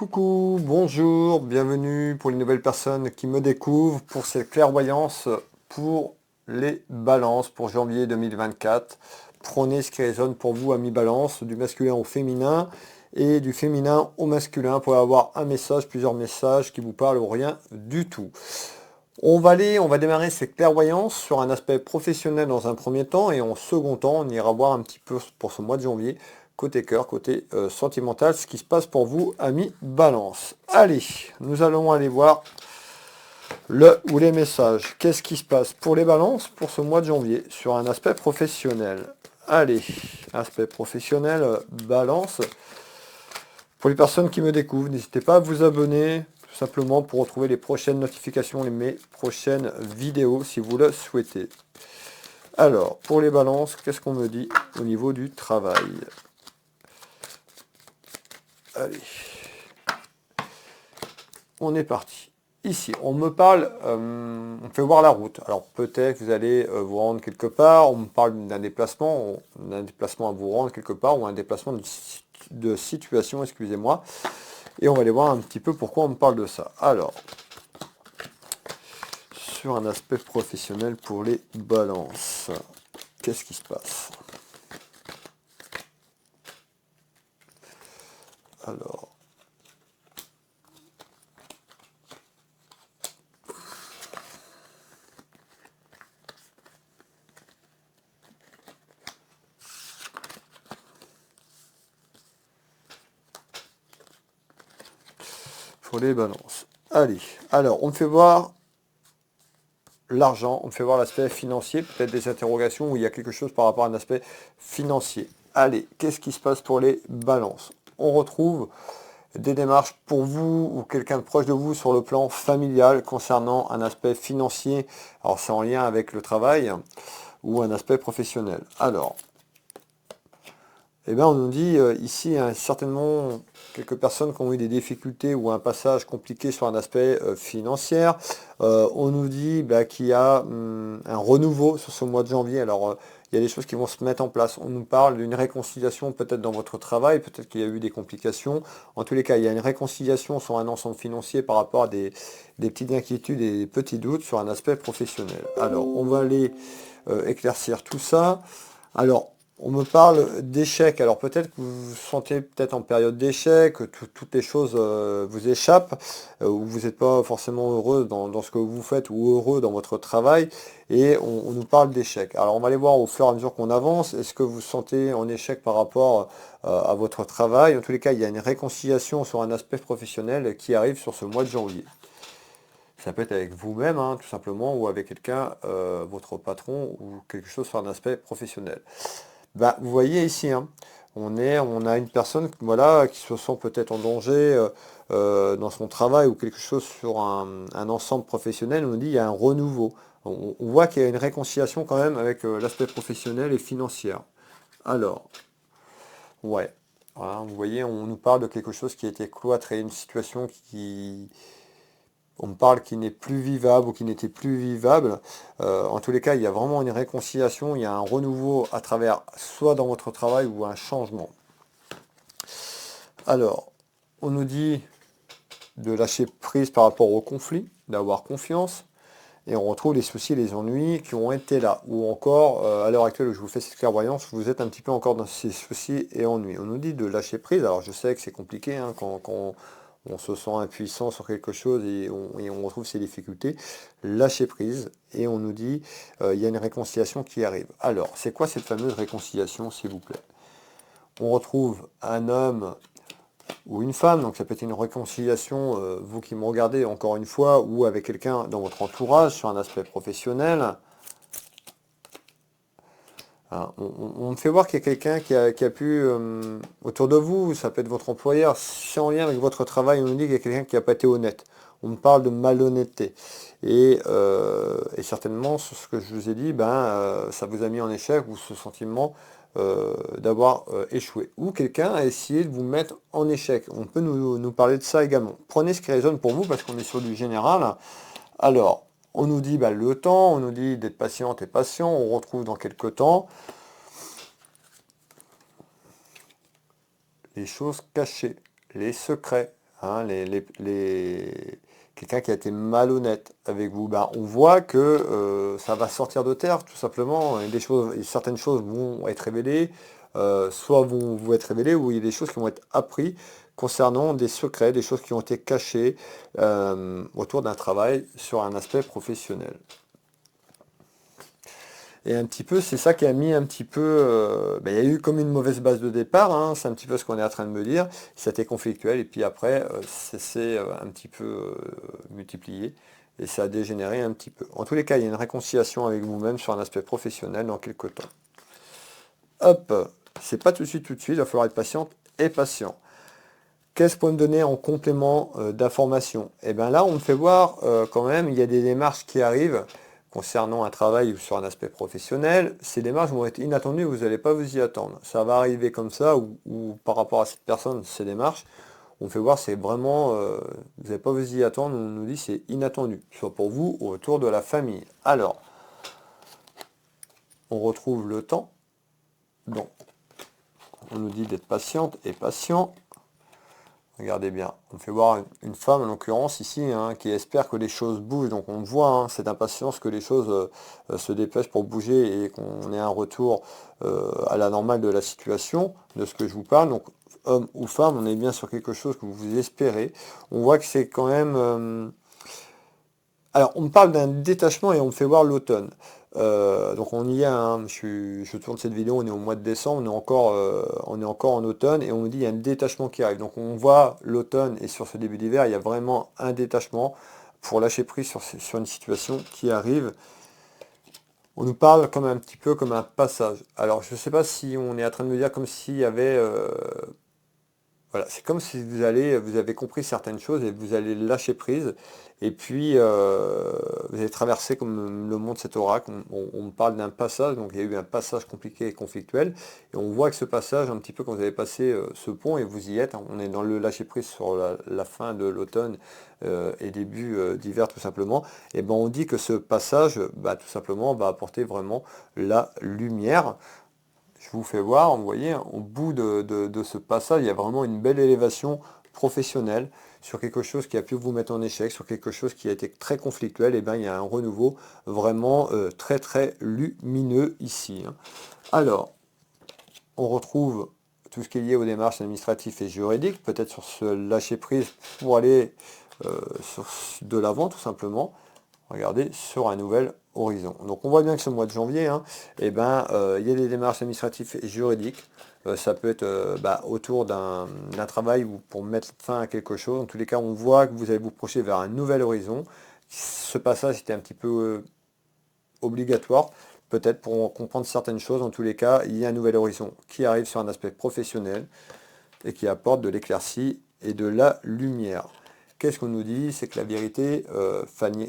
Coucou, bonjour, bienvenue pour les nouvelles personnes qui me découvrent pour cette clairvoyance pour les balances pour janvier 2024. Prenez ce qui résonne pour vous, amis balance, du masculin au féminin et du féminin au masculin pour avoir un message, plusieurs messages qui vous parlent ou rien du tout. On va démarrer ces clairvoyances sur un aspect professionnel dans un premier temps et en second temps, on ira voir un petit peu pour ce mois de janvier, côté cœur, côté sentimental, ce qui se passe pour vous, amis balance. Allez, nous allons aller voir le ou les messages. Qu'est-ce qui se passe pour les balances pour ce mois de janvier sur un aspect professionnel? Allez, aspect professionnel, balance. Pour les personnes qui me découvrent, n'hésitez pas à vous abonner, tout simplement pour retrouver les prochaines notifications et mes prochaines vidéos si vous le souhaitez. Alors, pour les balances, qu'est-ce qu'on me dit au niveau du travail? Allez, on est parti. Ici, on me parle, on fait voir la route. Alors peut-être que vous allez vous rendre quelque part, on me parle d'un déplacement à vous rendre quelque part, ou un déplacement de situation, excusez-moi. Et on va aller voir un petit peu pourquoi on me parle de ça. Alors, sur un aspect professionnel pour les balances, qu'est-ce qui se passe? Alors, pour les balances. Allez, alors on me fait voir l'argent, on me fait voir l'aspect financier, peut-être des interrogations où il y a quelque chose par rapport à un aspect financier. Allez, qu'est-ce qui se passe pour les balances? On retrouve des démarches pour vous ou quelqu'un de proche de vous sur le plan familial concernant un aspect financier. Alors c'est en lien avec le travail ou un aspect professionnel. Alors, eh bien, on nous dit ici certainement quelques personnes qui ont eu des difficultés ou un passage compliqué sur un aspect financier. On nous dit qu'il y a un renouveau sur ce mois de janvier. Alors, il y a des choses qui vont se mettre en place. On nous parle d'une réconciliation peut-être dans votre travail, peut-être qu'il y a eu des complications. En tous les cas, il y a une réconciliation sur un ensemble financier par rapport à des petites inquiétudes et des petits doutes sur un aspect professionnel. Alors, on va aller éclaircir tout ça. Alors, on me parle d'échecs. Alors peut-être que vous vous sentez peut-être en période d'échec, que toutes les choses vous échappent, ou vous n'êtes pas forcément heureux dans ce que vous faites ou heureux dans votre travail, et on nous parle d'échecs. Alors on va aller voir au fur et à mesure qu'on avance, est-ce que vous vous sentez en échec par rapport à votre travail? En tous les cas, il y a une réconciliation sur un aspect professionnel qui arrive sur ce mois de janvier. Ça peut être avec vous-même, hein, tout simplement, ou avec quelqu'un, votre patron, ou quelque chose sur un aspect professionnel. Vous voyez ici, hein, on a une personne voilà, qui se sent peut-être en danger dans son travail ou quelque chose sur un ensemble professionnel. On nous dit qu'il y a un renouveau. On voit qu'il y a une réconciliation quand même avec l'aspect professionnel et financier. Alors, ouais. Voilà, vous voyez, on nous parle de quelque chose qui a été cloîtré, une situation on me parle qui n'est plus vivable ou qui n'était plus vivable. En tous les cas, il y a vraiment une réconciliation, il y a un renouveau à travers soit dans votre travail ou un changement. Alors, on nous dit de lâcher prise par rapport au conflit, d'avoir confiance, et on retrouve les soucis et les ennuis qui ont été là. Ou encore, à l'heure actuelle où je vous fais cette clairvoyance, vous êtes un petit peu encore dans ces soucis et ennuis. On nous dit de lâcher prise. Alors je sais que c'est compliqué hein, quand on se sent impuissant sur quelque chose et on retrouve ces difficultés. Lâcher prise et on nous dit il y a une réconciliation qui arrive. Alors, c'est quoi cette fameuse réconciliation, s'il vous plaît? On retrouve un homme ou une femme, donc ça peut être une réconciliation, vous qui me regardez encore une fois, ou avec quelqu'un dans votre entourage sur un aspect professionnel. Hein, on me fait voir qu'il y a quelqu'un qui a pu, autour de vous, ça peut être votre employeur, c'est en lien avec votre travail, on nous dit qu'il y a quelqu'un qui n'a pas été honnête. On me parle de malhonnêteté. Et certainement, sur ce que je vous ai dit, ça vous a mis en échec, ou ce sentiment d'avoir échoué. Ou quelqu'un a essayé de vous mettre en échec. On peut nous parler de ça également. Prenez ce qui résonne pour vous, parce qu'on est sur du général. Alors, on nous dit le temps, on nous dit d'être patiente et patient, on retrouve dans quelques temps les choses cachées, les secrets. hein, quelqu'un qui a été malhonnête avec vous, ben, on voit que ça va sortir de terre, tout simplement. Et certaines choses vont être révélées, soit vont vous être révélées, ou il y a des choses qui vont être apprises concernant des secrets, des choses qui ont été cachées autour d'un travail sur un aspect professionnel. Et un petit peu, c'est ça qui a mis un petit peu... il y a eu comme une mauvaise base de départ, hein, c'est un petit peu ce qu'on est en train de me dire. C'était conflictuel, et puis après, c'est un petit peu multiplié, et ça a dégénéré un petit peu. En tous les cas, il y a une réconciliation avec vous-même sur un aspect professionnel dans quelques temps. Hop, c'est pas tout de suite, il va falloir être patiente et patient. Qu'est-ce qu'on peut me donner en complément d'information? Et bien là, on me fait voir quand même, il y a des démarches qui arrivent concernant un travail ou sur un aspect professionnel. Ces démarches vont être inattendues, vous n'allez pas vous y attendre. Ça va arriver comme ça, ou par rapport à cette personne, ces démarches, on me fait voir, c'est vraiment, vous n'allez pas vous y attendre, on nous dit c'est inattendu, soit pour vous ou autour de la famille. Alors, on retrouve le temps. Donc, on nous dit d'être patiente et patient. Regardez bien, on fait voir une femme en l'occurrence ici hein, qui espère que les choses bougent. Donc on voit cette impatience que les choses se dépêchent pour bouger et qu'on ait un retour à la normale de la situation, de ce que je vous parle. Donc homme ou femme, on est bien sur quelque chose que vous espérez. On voit que c'est quand même... Alors on me parle d'un détachement et on me fait voir l'automne. Donc on y est, hein, je tourne cette vidéo, on est au mois de décembre, on est encore en automne et on nous dit il y a un détachement qui arrive. Donc on voit l'automne et sur ce début d'hiver, il y a vraiment un détachement pour lâcher prise sur une situation qui arrive. On nous parle comme un petit peu comme un passage. Alors je ne sais pas si on est en train de me dire comme s'il y avait... voilà, c'est comme si vous avez compris certaines choses et vous allez lâcher prise. Et puis, vous allez traverser, comme le montre cet oracle, on parle d'un passage, donc il y a eu un passage compliqué et conflictuel. Et on voit que ce passage, un petit peu quand vous avez passé ce pont et vous y êtes, hein, on est dans le lâcher prise sur la fin de l'automne et début d'hiver tout simplement. Et ben on dit que ce passage, tout simplement, va apporter vraiment la lumière. Je vous fais voir, vous voyez, au bout de ce passage, il y a vraiment une belle élévation professionnelle sur quelque chose qui a pu vous mettre en échec, sur quelque chose qui a été très conflictuel, et bien il y a un renouveau vraiment très très lumineux ici. Hein. Alors, on retrouve tout ce qui est lié aux démarches administratives et juridiques, peut-être sur ce lâcher prise pour aller de l'avant tout simplement. Regardez, sur un nouvel horizon. Donc on voit bien que ce mois de janvier, il y a des démarches administratives et juridiques. Ça peut être autour d'un travail ou pour mettre fin à quelque chose. En tous les cas, on voit que vous allez vous projeter vers un nouvel horizon. Ce passage était un petit peu obligatoire, peut-être pour comprendre certaines choses. En tous les cas, il y a un nouvel horizon qui arrive sur un aspect professionnel et qui apporte de l'éclaircie et de la lumière. Qu'est-ce qu'on nous dit? C'est que la vérité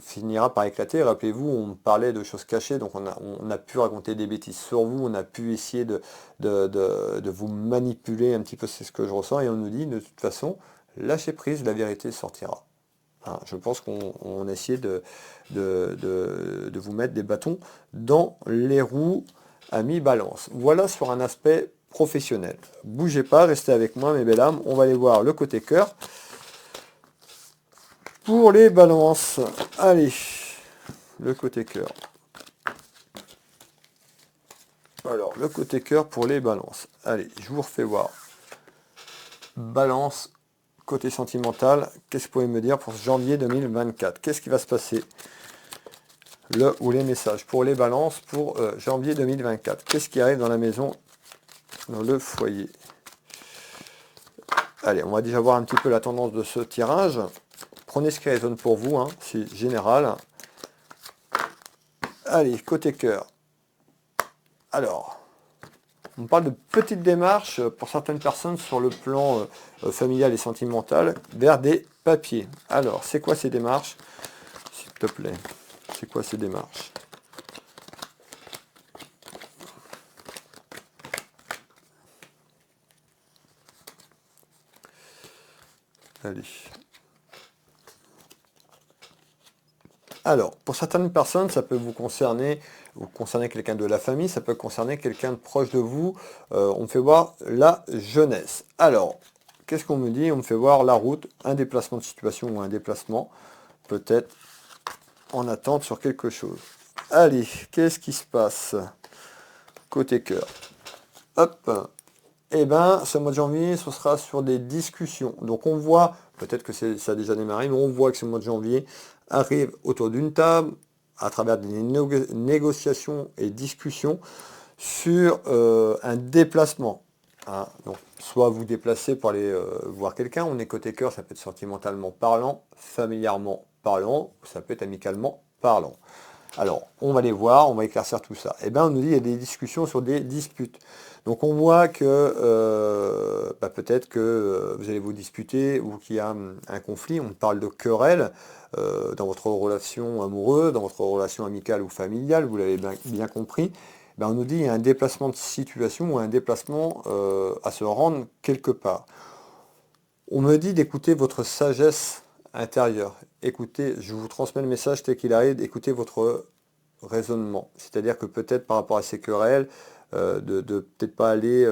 finira par éclater. Rappelez-vous, on parlait de choses cachées, donc on a pu raconter des bêtises sur vous, on a pu essayer de vous manipuler un petit peu, c'est ce que je ressens, et on nous dit de toute façon, lâchez prise, la vérité sortira. Hein, je pense qu'on a essayé de vous mettre des bâtons dans les roues à mi-balance. Voilà sur un aspect professionnel. Bougez pas, restez avec moi mes belles âmes, on va aller voir le côté cœur. Pour les balances, allez, le côté cœur. Alors, le côté cœur pour les balances. Allez, je vous refais voir. Balance, côté sentimental, qu'est-ce que vous pouvez me dire pour janvier 2024? Qu'est-ce qui va se passer? Le ou les messages pour les balances pour janvier 2024. Qu'est-ce qui arrive dans la maison, dans le foyer? Allez, on va déjà voir un petit peu la tendance de ce tirage. Prenez ce qui résonne pour vous, c'est général. Allez, côté cœur. Alors, on parle de petites démarches pour certaines personnes sur le plan familial et sentimental vers des papiers. Alors, c'est quoi ces démarches? S'il te plaît, c'est quoi ces démarches? Allez. Alors, pour certaines personnes, ça peut vous concerner quelqu'un de la famille, ça peut concerner quelqu'un de proche de vous. On me fait voir la jeunesse. Alors, qu'est-ce qu'on me dit? On me fait voir la route, un déplacement de situation ou un déplacement, peut-être en attente sur quelque chose. Allez, qu'est-ce qui se passe? Côté cœur. Hop. Eh bien, ce mois de janvier, ce sera sur des discussions. Donc on voit, peut-être que ça a déjà démarré, mais on voit que ce mois de janvier arrive autour d'une table, à travers des négociations et discussions, sur un déplacement. Hein. Donc, soit vous déplacez pour aller voir quelqu'un, on est côté cœur, ça peut être sentimentalement parlant, familièrement parlant, ça peut être amicalement parlant. Alors, on va les voir, on va éclaircir tout ça. Eh bien, on nous dit qu'il y a des discussions sur des disputes. Donc, on voit que peut-être que vous allez vous disputer ou qu'il y a un conflit. On parle de querelle dans votre relation amoureuse, dans votre relation amicale ou familiale, vous l'avez bien compris. Ben, on nous dit qu'il y a un déplacement de situation ou un déplacement à se rendre quelque part. On me dit d'écouter votre sagesse intérieure. Écoutez, je vous transmets le message tel qu'il arrive, écoutez votre raisonnement. C'est-à-dire que peut-être par rapport à ces querelles, de peut-être pas aller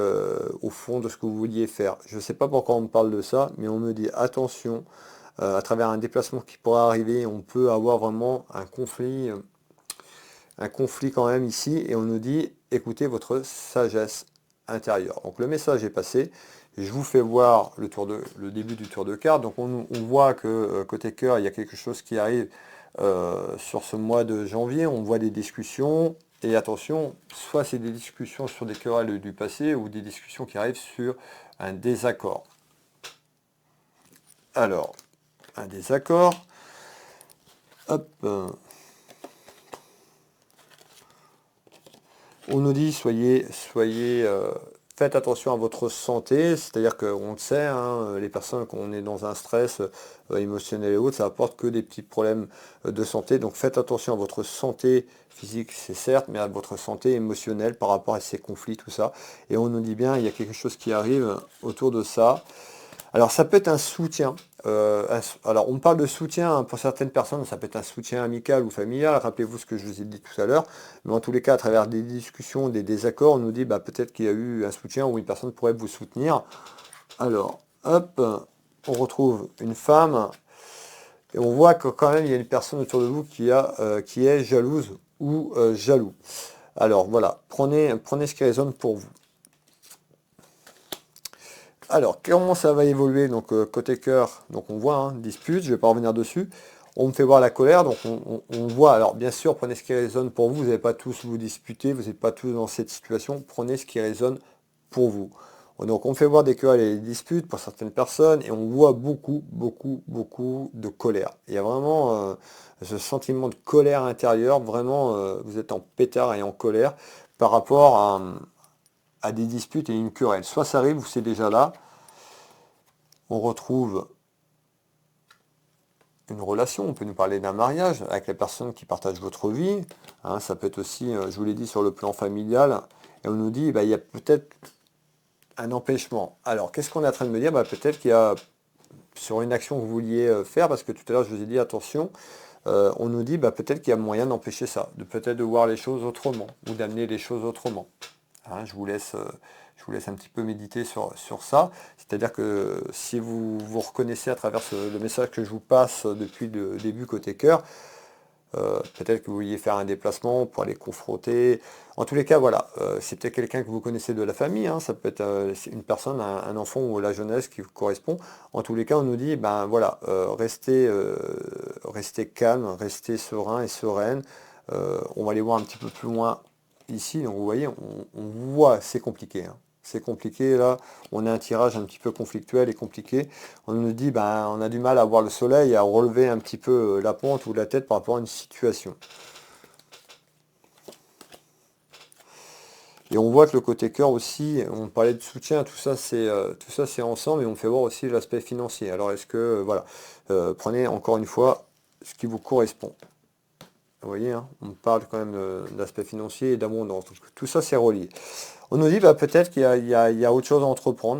au fond de ce que vous vouliez faire. Je ne sais pas pourquoi on me parle de ça, mais on me dit attention, à travers un déplacement qui pourrait arriver, on peut avoir vraiment un conflit quand même ici, et on nous dit écoutez votre sagesse intérieure. Donc le message est passé. Je vous fais voir le début du tour de carte. Donc on voit que côté cœur, il y a quelque chose qui arrive sur ce mois de janvier. On voit des discussions. Et attention, soit c'est des discussions sur des querelles du passé ou des discussions qui arrivent sur un désaccord. Alors, un désaccord. Hop. On nous dit faites attention à votre santé, c'est-à-dire qu'on le sait, hein, les personnes qu'on est dans un stress émotionnel et autres, ça apporte que des petits problèmes de santé. Donc faites attention à votre santé physique, c'est certes, mais à votre santé émotionnelle par rapport à ces conflits, tout ça. Et on nous dit bien, il y a quelque chose qui arrive autour de ça. Alors ça peut être un soutien. Alors on parle de soutien hein, pour certaines personnes, ça peut être un soutien amical ou familial, rappelez-vous ce que je vous ai dit tout à l'heure, mais en tous les cas à travers des discussions, des désaccords, on nous dit peut-être qu'il y a eu un soutien ou une personne pourrait vous soutenir. Alors, hop, on retrouve une femme, et on voit que quand même il y a une personne autour de vous qui est jalouse ou jaloux. Alors voilà, prenez ce qui résonne pour vous. Alors, comment ça va évoluer? Donc, côté cœur, donc on voit, hein, dispute, je ne vais pas revenir dessus. On me fait voir la colère, donc on voit, alors bien sûr, prenez ce qui résonne pour vous, vous n'allez pas tous vous disputer, vous n'êtes pas tous dans cette situation, prenez ce qui résonne pour vous. Donc on me fait voir des querelles et des disputes pour certaines personnes, et on voit beaucoup, beaucoup, beaucoup de colère. Il y a vraiment ce sentiment de colère intérieure, vraiment, vous êtes en pétard et en colère par rapport à des disputes et une querelle. Soit ça arrive ou c'est déjà là. On retrouve une relation, on peut nous parler d'un mariage avec la personne qui partage votre vie. Hein, ça peut être aussi, je vous l'ai dit, sur le plan familial. Et on nous dit, il y a peut-être un empêchement. Alors, qu'est-ce qu'on est en train de me dire? Peut-être qu'il y a, sur une action que vous vouliez faire, parce que tout à l'heure, je vous ai dit, attention, on nous dit, peut-être qu'il y a moyen d'empêcher ça, peut-être de voir les choses autrement, ou d'amener les choses autrement. Hein, je vous laisse un petit peu méditer sur ça. C'est-à-dire que si vous vous reconnaissez à travers le message que je vous passe depuis le début côté cœur, peut-être que vous vouliez faire un déplacement pour aller confronter. En tous les cas, voilà, c'est peut-être quelqu'un que vous connaissez de la famille, hein, ça peut être une personne, un enfant ou la jeunesse qui vous correspond. En tous les cas, on nous dit, voilà, restez calme, restez serein et sereine. On va aller voir un petit peu plus loin ici, donc vous voyez, on voit, c'est compliqué. Hein. C'est compliqué, là, on a un tirage un petit peu conflictuel et compliqué. On nous dit, on a du mal à voir le soleil, à relever un petit peu la pente ou la tête par rapport à une situation. Et on voit que le côté cœur aussi, on parlait de soutien, tout ça c'est ensemble, et on fait voir aussi l'aspect financier. Alors est-ce que, voilà, prenez encore une fois ce qui vous correspond. Vous voyez, hein, on parle quand même d'aspect financier et d'abondance. Tout ça, c'est relié. On nous dit peut-être qu'il y a autre chose à entreprendre.